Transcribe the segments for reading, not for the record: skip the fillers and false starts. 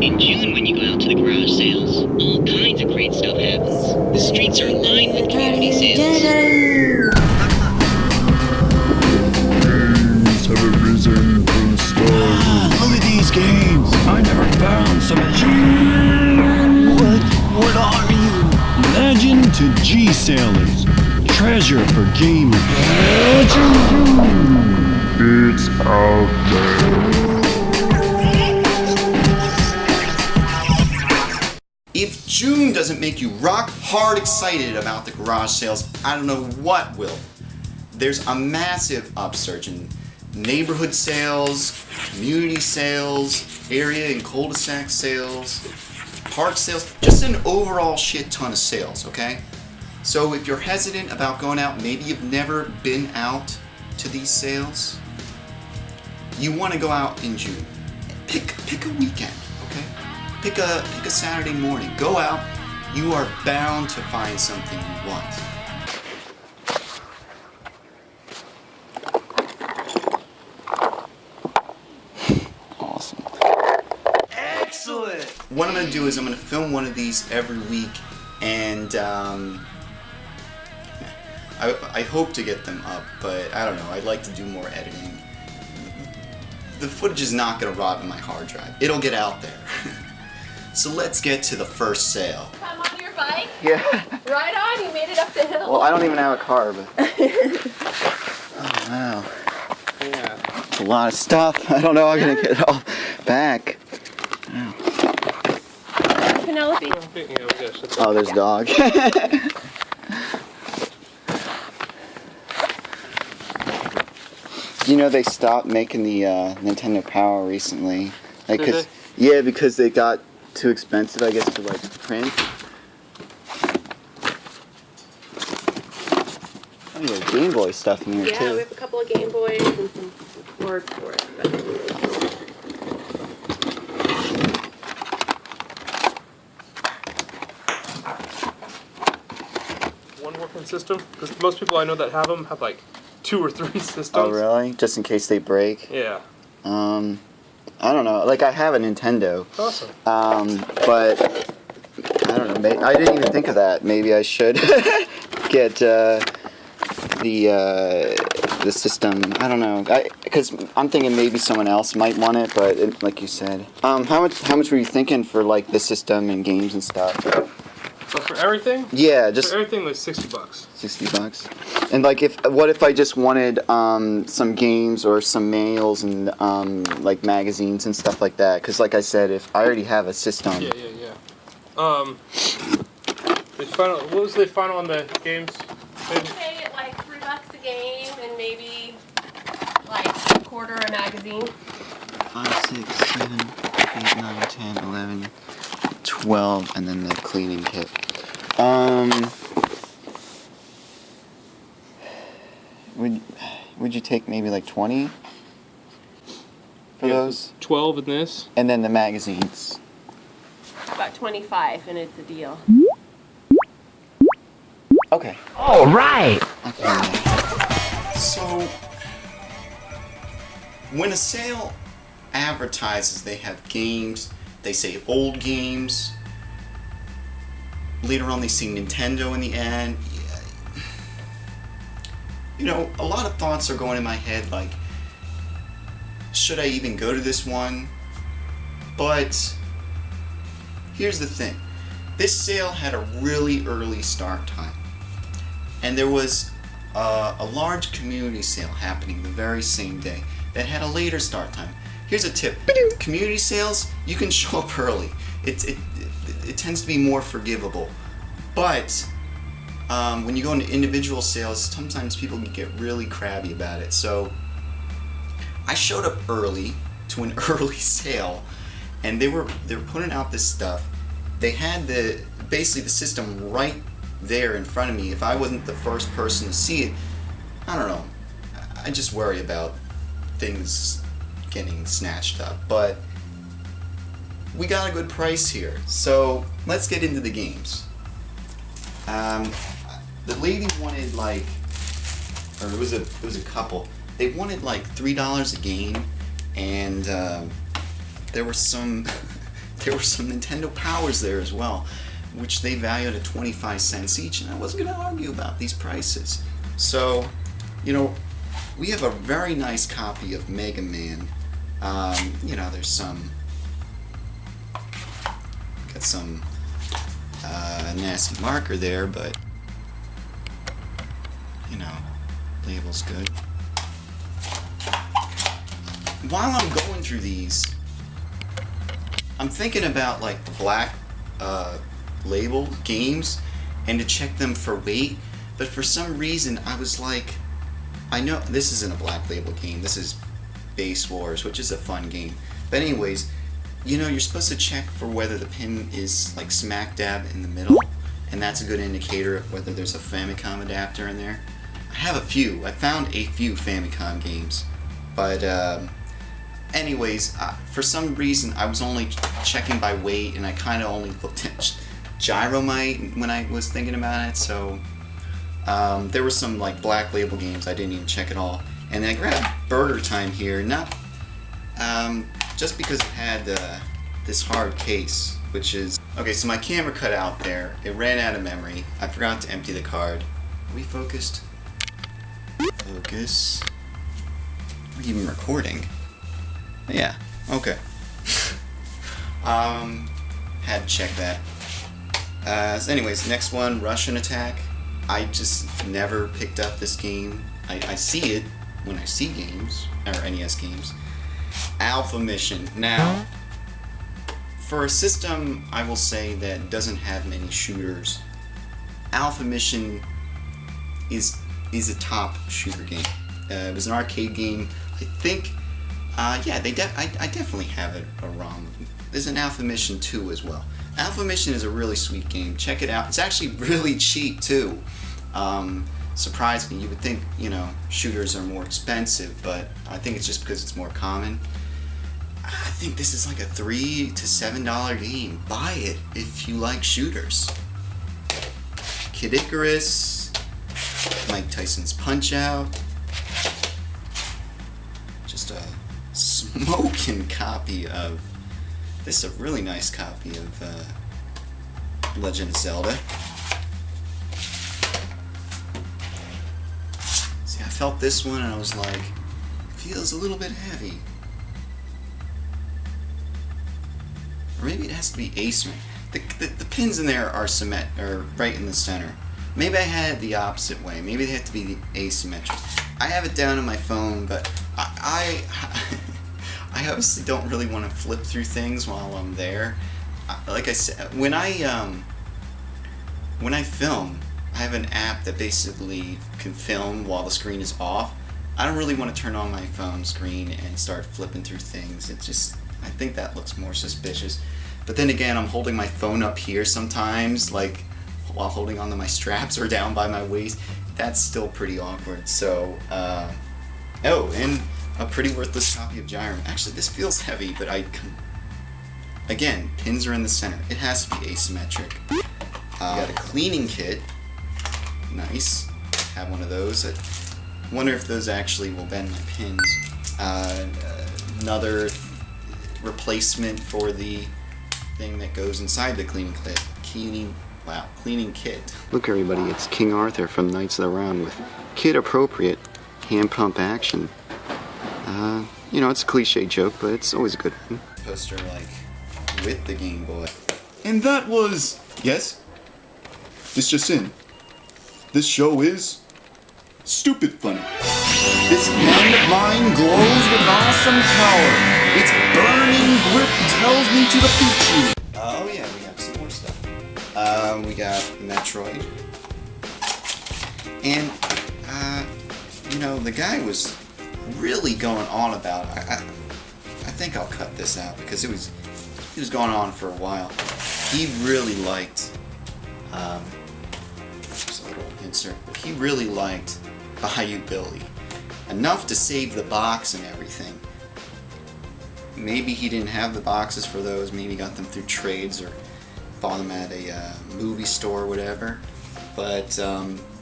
In June, when you go out to the garage sales, all kinds of great stuff happens. The streets are lined with community sales. Games have arisen from the stars. Look at these games! I never found so much. What are you? Legend to G-Sailors. Treasure for gamers. It's out there. If June doesn't make you rock hard excited about the garage sales, I don't know what will. There's a massive upsurge in neighborhood sales, community sales, area and cul-de-sac sales, park sales, just an overall shit ton of sales, okay? So if you're hesitant about going out, maybe you've never been out to these sales, you want to go out in June. Pick a weekend, okay? Pick a Saturday morning. Go out. You are bound to find something you want. Awesome. Excellent! What I'm going to do is I'm going to film one of these every week, and I hope to get them up, but I don't know. I'd like to do more editing. The footage is not going to rot in my hard drive. It'll get out there. So let's get to the first sale. Come on your bike? Yeah. Right on, you made it up the hill. Well, I don't even have a car, but... Oh, wow. Yeah. It's a lot of stuff. I don't know how I'm going to get it all back. Wow. Penelope. Oh, there's a dog. You know, they stopped making the Nintendo Power recently. Like, yeah, because they got too expensive, I guess, to like print. Oh, you have Game Boy stuff in here too. Yeah, we have a couple of Game Boys and some boards for it. One working system? Because most people I know that have them have like 2 or 3 systems. Oh, really? Just in case they break? Yeah. I don't know. Like, I have a Nintendo. Awesome. But I don't know. I didn't even think of that. Maybe I should get the system. I don't know. Because I'm thinking maybe someone else might want it, but like you said, how much were you thinking for like the system and games and stuff? So for everything? Yeah, just for everything was $60. $60. And like, what if I just wanted some games or some manuals and like magazines and stuff like that? Because like I said, if I already have a system. Yeah. What was the final on the games? Pay it like $3 a game and maybe like a quarter a magazine. 5, 6, 7, 8, 9, 10, 11, 12, and then the cleaning kit. Would you take maybe like 20 for those? 12 in this. And then the magazines. About 25 and it's a deal. Okay. All right. Okay. So, when a sale advertises they have games, they say old games. Later on, they see Nintendo in the ad. You know, a lot of thoughts are going in my head, like, should I even go to this one? But here's the thing. This sale had a really early start time. And there was a large community sale happening the very same day that had a later start time. Here's a tip. Community sales, you can show up early. It tends to be more forgivable. But when you go into individual sales, sometimes people can get really crabby about it. So I showed up early to an early sale, and they were putting out this stuff. They had basically the system right there in front of me. If I wasn't the first person to see it, I don't know. I just worry about things getting snatched up. But we got a good price here, so let's get into the games. The lady wanted like, or it was a couple. They wanted like $3 a game, and there were some there were some Nintendo Powers there as well, which they valued at 25 cents each, and I wasn't going to argue about these prices. So, you know, we have a very nice copy of Mega Man. You know, there's some... got some nasty marker there, but, you know, label's good. While I'm going through these, I'm thinking about like the black label games and to check them for weight, but for some reason I was like, I know this isn't a black label game, this is Base Wars, which is a fun game, but anyways, you know, you're supposed to check for whether the pin is like smack dab in the middle, and that's a good indicator of whether there's a Famicom adapter in there. I have a few, I found a few Famicom games, but anyways, for some reason I was only checking by weight, and I kind of only looked at Gyromite when I was thinking about it, so there were some like black label games I didn't even check at all. And I grabbed Burger Time here, not just because it had this hard case, which is... Okay, so my camera cut out there, it ran out of memory, I forgot to empty the card. Are we focused? Focus. Are we even recording? Yeah, okay. Had to check that. So anyways, next one, Russian Attack. I just never picked up this game. I see it when I see games, or NES games. Alpha Mission. Now, for a system, I will say that doesn't have many shooters, Alpha Mission is a top shooter game. It was an arcade game. I think, yeah, I definitely have it a ROM. There's an Alpha Mission 2 as well. Alpha Mission is a really sweet game. Check it out. It's actually really cheap too. Surprisingly, you would think, you know, shooters are more expensive, but I think it's just because it's more common. I think this is like a $3 to $7 game. Buy it if you like shooters. Kid Icarus, Mike Tyson's Punch-Out. Just a smoking copy of... This is a really nice copy of Legend of Zelda. See, I felt this one and I was like, feels a little bit heavy. Or maybe it has to be asymmetric. The pins in there are right in the center. Maybe I had it the opposite way. Maybe they have to be asymmetric. I have it down on my phone, but I obviously don't really want to flip through things while I'm there. Like I said, when I film, I have an app that basically can film while the screen is off. I don't really want to turn on my phone screen and start flipping through things. It just, I think that looks more suspicious. But then again, I'm holding my phone up here sometimes, like while holding onto my straps or down by my waist. That's still pretty awkward. So, oh, and a pretty worthless copy of Gyro. Actually, this feels heavy, but again, pins are in the center. It has to be asymmetric. Got a cleaning kit. Nice. Have one of those. I wonder if those actually will bend my pins. Another replacement for the thing that goes inside the cleaning kit. Cleaning kit. Look everybody, it's King Arthur from Knights of the Round with kid-appropriate hand pump action. You know, it's a cliche joke, but it's always a good one. Poster, like, with the Game Boy. And that was... Yes? This just in. This show is... stupid funny. This hand of mine glows with awesome power. Its burning grip tells me to defeat you. Oh yeah, we got some more stuff. We got Metroid. And, you know, the guy was really going on about it. I think I'll cut this out because he was going on for a while. He really liked, just a little insert, but he really liked Bayou Billy. Enough to save the box and everything. Maybe he didn't have the boxes for those, maybe he got them through trades or bought them at a movie store or whatever. But,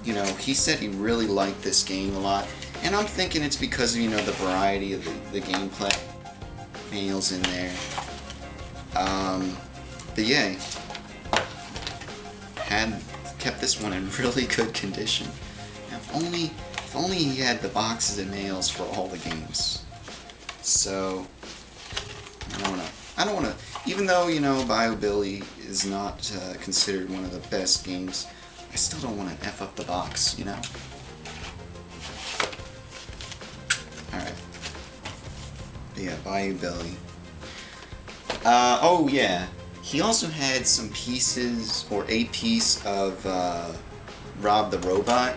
you know, he said he really liked this game a lot. And I'm thinking it's because of, you know, the variety of the gameplay. Manuals in there. But yeah, kept this one in really good condition. Now, if only he had the boxes and nails for all the games. So I don't wanna. Even though, you know, BioBilly is not considered one of the best games, I still don't want to F up the box, you know? Alright. Yeah, BioBilly. Oh yeah, he also had some pieces, or a piece of Rob the Robot,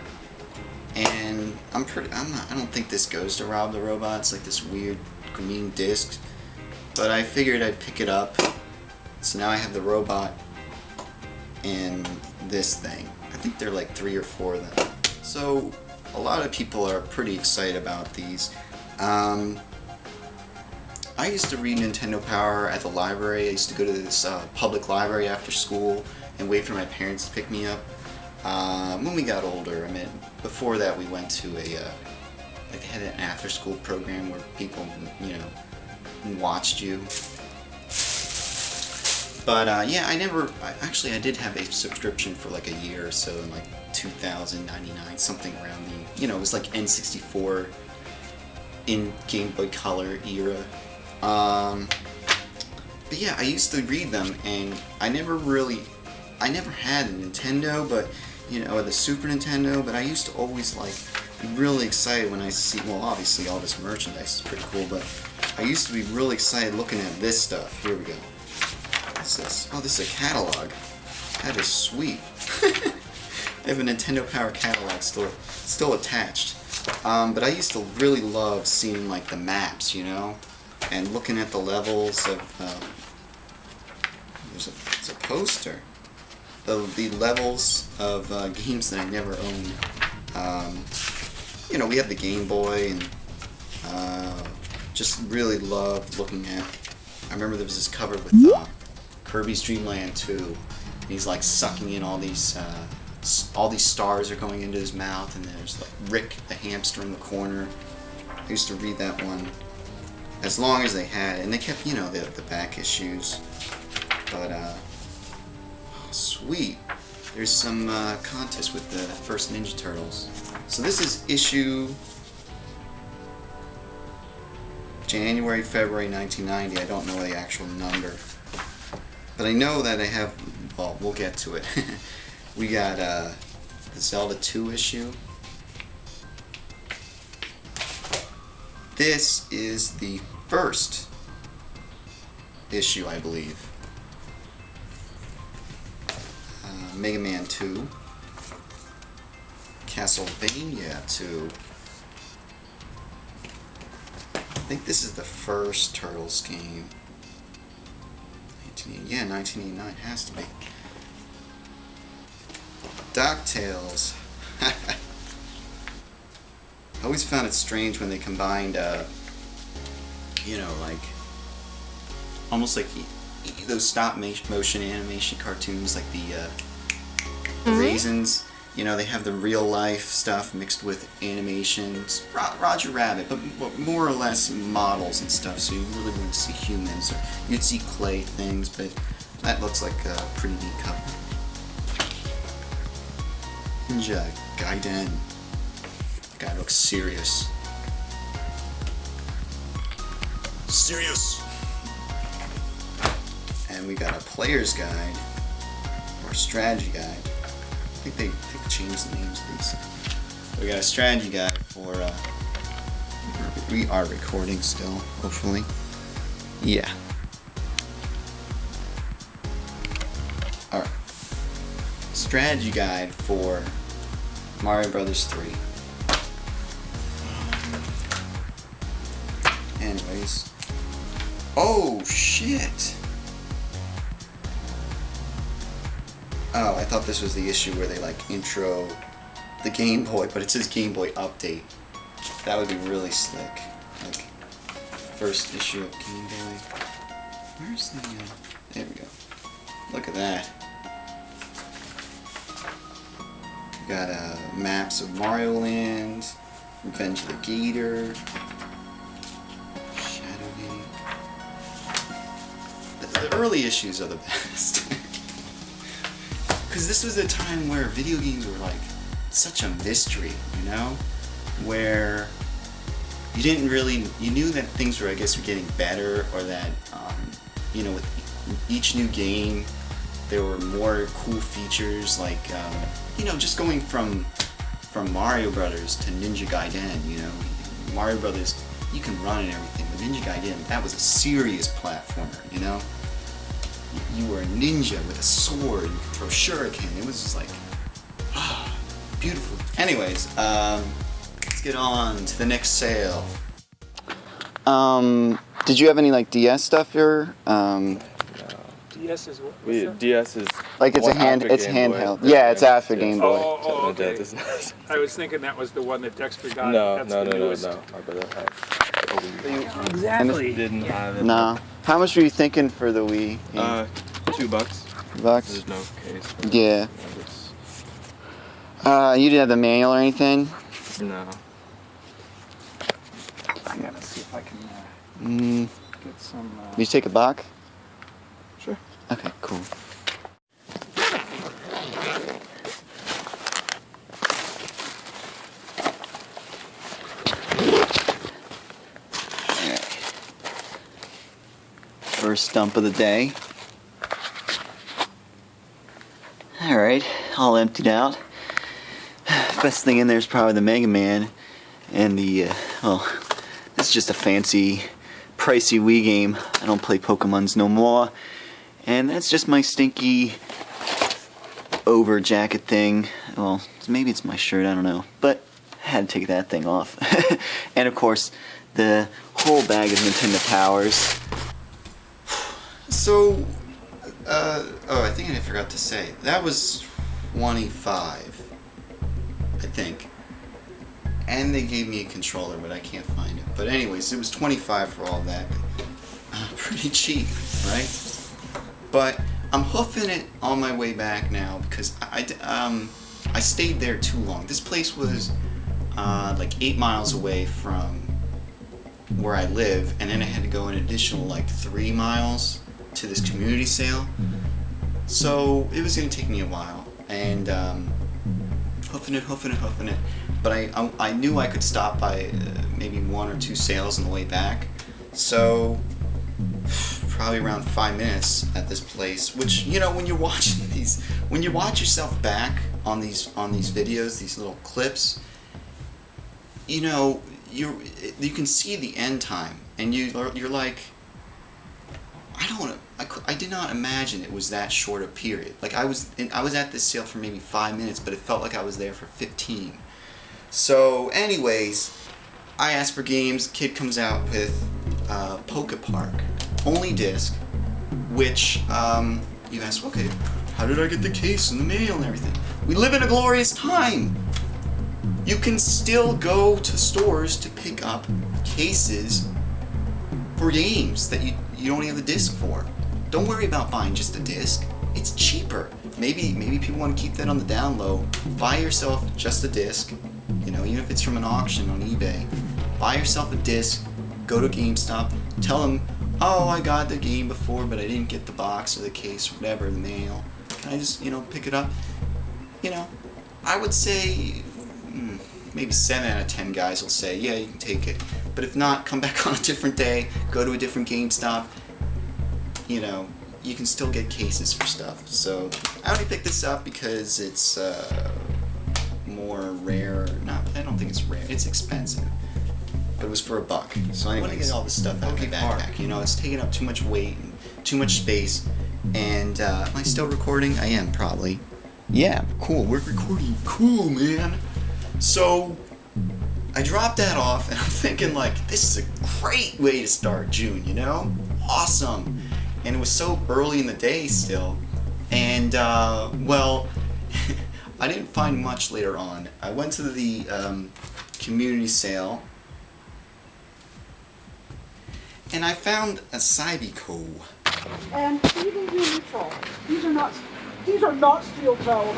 and I don't think this goes to Rob the Robot. It's like this weird green disc. But I figured I'd pick it up, so now I have the robot and this thing. I think there are like 3 or 4 of them. So a lot of people are pretty excited about these. I used to read Nintendo Power at the library. I used to go to this public library after school and wait for my parents to pick me up. When we got older, I mean, before that we went to a, like they had an after-school program where people, you know, watched you. But yeah, I did have a subscription for like a year or so in like 2099, something around the, you know, it was like N64 in Game Boy Color era. But yeah, I used to read them, and I never had a Nintendo, but, you know, the Super Nintendo, but I used to always like be really excited when I see, well, obviously all this merchandise is pretty cool, but I used to be really excited looking at this stuff. Here we go. What's this? Oh, this is a catalog. That is sweet. I have a Nintendo Power catalog still attached. But I used to really love seeing like the maps, you know, and looking at the levels of. There's a poster. The levels of games that I never owned. You know, we had the Game Boy, and just really loved looking at. I remember there was this cover with Kirby's Dream Land 2, and he's like sucking in all these stars are going into his mouth, and there's like Rick the hamster in the corner. I used to read that one as long as they had it, and they kept, you know, the back issues. But sweet. There's some contest with the first Ninja Turtles. So this is issue January, February 1990. I don't know the actual number. But I know that I have, well, we'll get to it. We got the Zelda 2 issue. This is the first issue, I believe. Mega Man 2. Castlevania 2. I think this is the first Turtles game. Yeah, 1989 has to be. DuckTales. I always found it strange when they combined, you know, like, almost like those stop-motion animation cartoons, like the Raisins. You know, they have the real-life stuff mixed with animations. Roger Rabbit, but more or less models and stuff, so you really wouldn't see humans. Or you'd see clay things, but that looks like a pretty neat cover. Ninja Gaiden. The guy looks serious. Serious! And we got a player's guide, or a strategy guide. I think they changed the names of these. We got a strategy guide for, we are recording still, hopefully. Yeah. Alright. Strategy guide for Mario Brothers 3. Anyways. Oh, shit! Oh, I thought this was the issue where they like intro the Game Boy, but it says Game Boy Update. That would be really slick. Like, first issue of Game Boy. Where's the, there we go. Look at that. We got maps of Mario Land, Revenge of the Gator, Shadow Game. The early issues are the best. Because this was a time where video games were like such a mystery, you know? Where you didn't really, you knew that things were, I guess, were getting better, or that, you know, with each new game, there were more cool features, like, you know, just going from Mario Brothers to Ninja Gaiden, you know? Mario Brothers, you can run and everything, but Ninja Gaiden, that was a serious platformer, you know? You were a ninja with a sword, you could throw shuriken, it was just like, beautiful. Anyways, let's get on to the next sale. Did you have any like DS stuff here? DS is what? DS is Like it's a handheld. Yeah, it's after Game Boy. Oh, okay. I was thinking that was the one that Dexter got. No. My brother had. Exactly. Didn't have it. No. How much were you thinking for the Wii? $2. Bucks? There's no case. Yeah. You didn't have the manual or anything? No. I gotta see if I can get some. Did you take a buck? Sure. Okay, cool. First dump of the day. Alright, all emptied out. Best thing in there is probably the Mega Man and the, well, this is just a fancy, pricey Wii game. I don't play Pokemons no more. And that's just my stinky over jacket thing. Well, maybe it's my shirt, I don't know. But I had to take that thing off. And of course, the whole bag of Nintendo Powers. So, oh, I think I forgot to say, that was 25, I think. And they gave me a controller, but I can't find it. But anyways, it was 25 for all that. Pretty cheap, right? But I'm hoofing it on my way back now because I stayed there too long. This place was like 8 miles away from where I live, and then I had to go an additional like 3 miles to this community sale. So it was going to take me a while, and hoofing it. But I knew I could stop by maybe 1 or 2 sales on the way back. So probably around 5 minutes at this place, which, you know, when you're watching these, when you watch yourself back on these videos, these little clips, you know, you can see the end time, and you're like, I did not imagine it was that short a period. Like I was at this sale for maybe 5 minutes, but it felt like I was there for 15. So anyways, I asked for games. Kid comes out with Poke Park, only disc, which you ask, okay, how did I get the case and the mail and everything? We live in a glorious time. You can still go to stores to pick up cases for games that you don't have the disc for. Don't worry about buying just a disc. It's cheaper. Maybe people want to keep that on the down low. Buy yourself just a disc. You know, even if it's from an auction on eBay. Buy yourself a disc. Go to GameStop. Tell them, oh, I got the game before, but I didn't get the box or the case or whatever, the mail. Can I just, you know, pick it up? You know, I would say maybe 7 out of 10 guys will say, yeah, you can take it. But if not, come back on a different day, go to a different GameStop. You know, you can still get cases for stuff. So I only picked this up because it's more rare. I don't think it's rare. It's expensive, but it was for $1. So anyways, I want to get all this stuff out of my backpack. You know, it's taking up too much weight and too much space. And am I still recording? I am, probably. Yeah, cool. We're recording. Cool, man. So I dropped that off, and I'm thinking, like, this is a great way to start June, you know? Awesome. And it was so early in the day still. And, well, I didn't find much later on. I went to the community sale, and I found a Cybico. And even your neutral. These are not steel toe.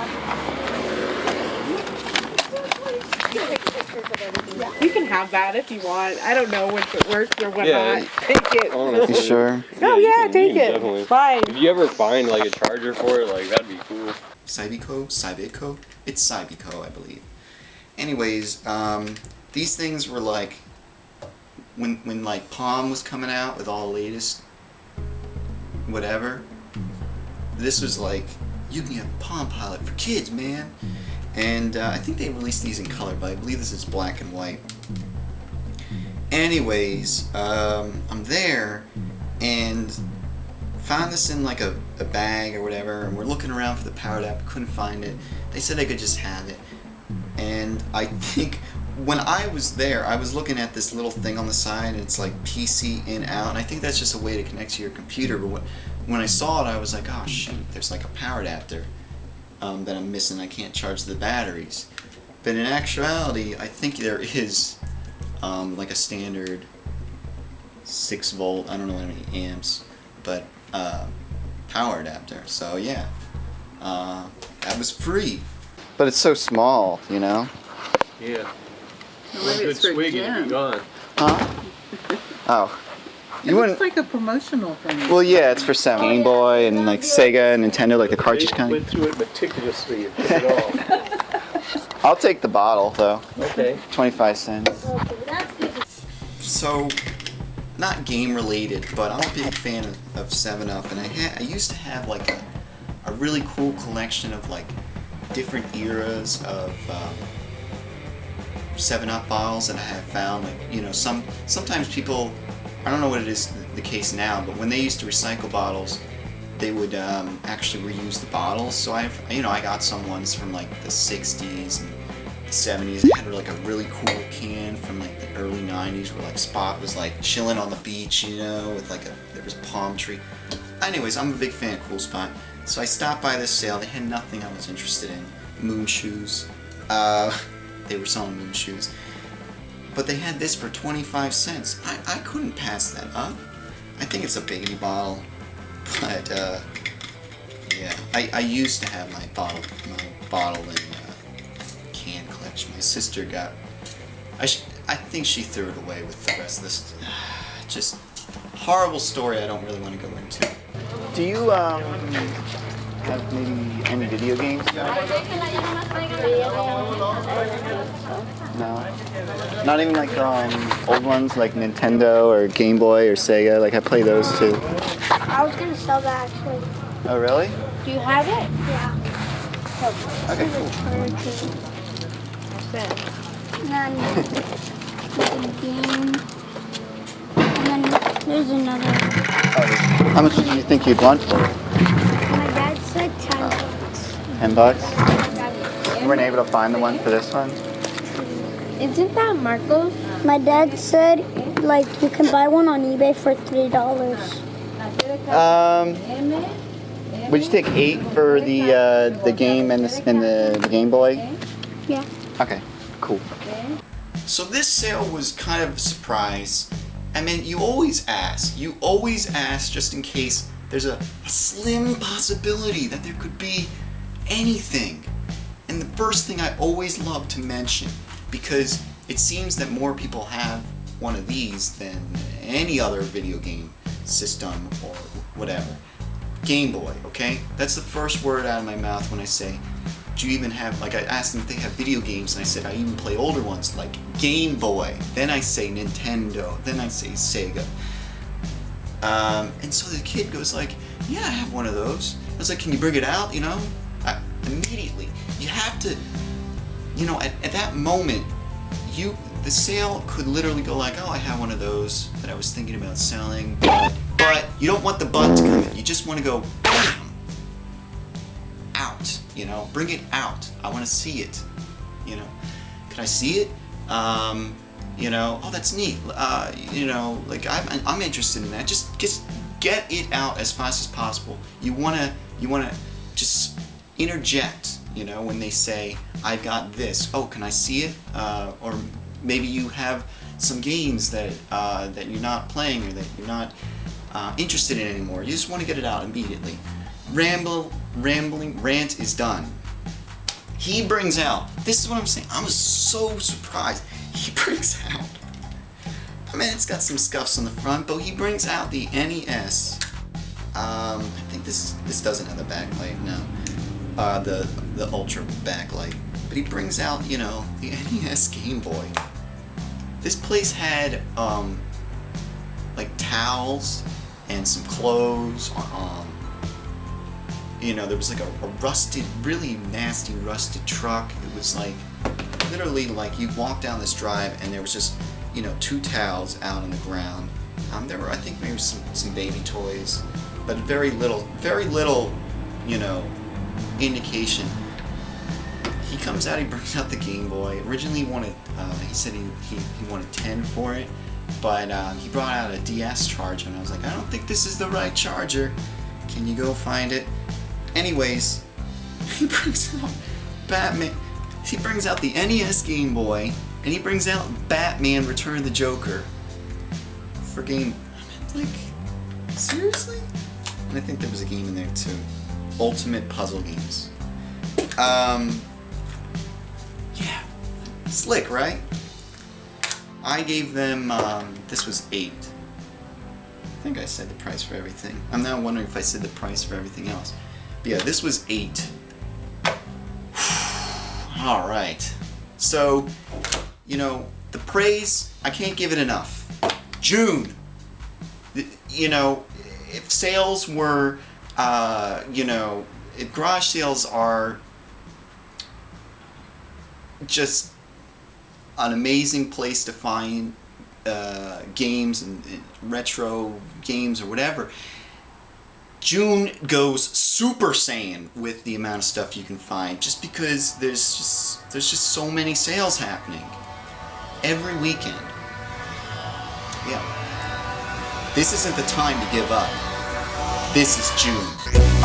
You can have that if you want. I don't know if it works or whatnot. Yeah. Take it. Honestly. You sure? Oh you yeah, can- take you can it. definitely. Fine. If you ever find like a charger for it, like that'd be cool. Cybico? It's Cybico, I believe. Anyways, these things were like, when like Palm was coming out with all the latest whatever, this was like, you can have a Palm Pilot for kids, man. And I think they released these in color, but I believe this is black and white. Anyways, I'm there and found this in like a bag or whatever, and we're looking around for the power adapter, couldn't find it. They said I could just have it. And I think when I was there, I was looking at this little thing on the side, and it's like PC in out, and I think that's just a way to connect to your computer. But when I saw it, I was like, oh shoot, there's like a power adapter that I'm missing. I can't charge the batteries. But in actuality, I think there is like a standard 6 volt, I don't know how many amps, but power adapter. So yeah, that was free. But it's so small, you know? Yeah. Maybe One good it's for swig and Jen. be gone. Huh? Oh. It You looks wouldn't. like a promotional thing. Well, yeah, it's for Game Boy and like Sega and Nintendo, like the cartridge They kind. went through it meticulously and did it all. I'll take the bottle though. Okay. 25 cents. So, not game related, but I'm a big fan of 7-Up, and I used to have like a really cool collection of like different eras of 7-Up bottles that I have found. Like, you know, sometimes people, I don't know what it is the case now, but when they used to recycle bottles, they would actually reuse the bottles. So I got some ones from like the 60s and the 70s. I had like a really cool can from like the early 90s where like Spot was like chilling on the beach, you know, with like there was a palm tree. Anyways, I'm a big fan of Cool Spot. So I stopped by this sale. They had nothing I was interested in. Moon shoes. They were selling moon shoes. But they had this for 25 cents. I couldn't pass that up. I think it's a baby bottle. But, yeah. I used to have my bottle and can collection. My sister got... I think she threw it away with the rest of this. Just horrible story I don't really want to go into. Do you have maybe any video games? No. Not even like old ones like Nintendo or Game Boy or Sega. Like I play those too. I was gonna sell that actually. Oh really? Do you have it? Yeah. Okay, cool. And then there's a game. And then there's another. How much do you think you'd want for it? My dad said $10. $10? You weren't able to find the one for this one? Isn't that Marco's? My dad said like you can buy one on eBay for $3. Would you take 8 for the game and the Game Boy? Yeah. Okay, cool. So this sale was kind of a surprise. I mean, you always ask just in case there's a slim possibility that there could be anything. And the first thing I always love to mention, because it seems that more people have one of these than any other video game system or whatever. Game Boy, okay? That's the first word out of my mouth when I say, do you even have, like I asked them if they have video games, and I said I even play older ones like Game Boy. Then I say Nintendo, then I say Sega. And so the kid goes like, yeah, I have one of those. I was like, can you bring it out, you know? Immediately. You have to, you know, at that moment, the sale could literally go like, oh, I have one of those that I was thinking about selling, but you don't want the butt to come in. You just want to go, bam, out, you know, bring it out. I want to see it, you know. Can I see it? You know, oh, that's neat. You know, like I'm interested in that. Just get it out as fast as possible. You wanna just interject, you know, when they say, I've got this. Oh, can I see it? Or maybe you have some games that you're not playing or that you're not interested in anymore. You just want to get it out immediately. Rant is done. He brings out, this is what I'm saying, I was so surprised. He brings out, I mean, it's got some scuffs on the front, but he brings out the NES. I think this doesn't have a backlight, no. The Ultra backlight. But he brings out, you know, the NES Game Boy. This place had, like towels and some clothes. You know, there was like a rusted, really nasty rusted truck. It was like, literally like you walk down this drive and there was just, you know, 2 towels out on the ground. There were, I think, maybe some baby toys, but very little, you know, indication. He comes out, he brings out the Game Boy. Originally he wanted, he said he wanted 10 for it, but he brought out a DS charger, and I was like, I don't think this is the right charger. Can you go find it? Anyways, he brings out Batman. He brings out the NES Game Boy, and he brings out Batman Return of the Joker for game. I mean, like, seriously? And I think there was a game in there too. Ultimate Puzzle Games. Yeah. Slick, right? I gave them, this was 8. I think I said the price for everything. I'm now wondering if I said the price for everything else. But yeah, this was 8. Alright. So, you know, the praise, I can't give it enough. June. You know, if sales were, you know, if garage sales are just an amazing place to find games and retro games or whatever, June goes Super Saiyan with the amount of stuff you can find, just because there's just so many sales happening every weekend. Yeah. This isn't the time to give up. This is June.